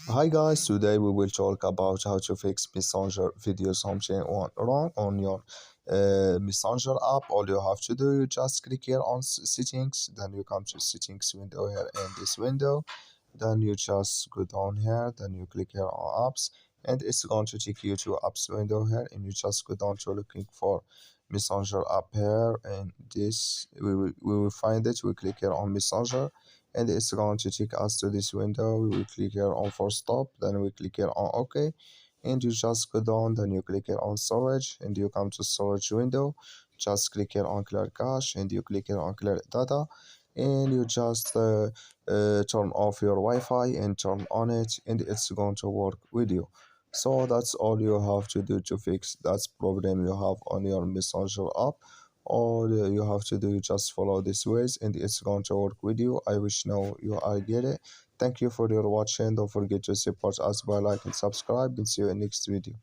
Hi guys, today we will talk about how to fix Messenger video something wrong on your Messenger app. All you have to do, you just click here on settings, then you come to settings window here in this window, then you just go down here, then you click here on apps, and it's going to take you to apps window here, and you just go down to looking for Messenger app here, and this we will find it. We click here on Messenger, and it's going to take us to this window. We will click here on for stop, then we click here on OK, and you just go down, then you click here on storage, and you come to storage window, just click here on clear cache, and you click here on clear data, and you just turn off your Wi-Fi and turn on it, and it's going to work with you. So that's all you have to do to fix that problem you have on your Messenger app. All you have to do is just follow these ways, and it's going to work with you. I wish now you are get it. Thank you for your watching. Don't forget to support us by like and subscribe, and see you in next video.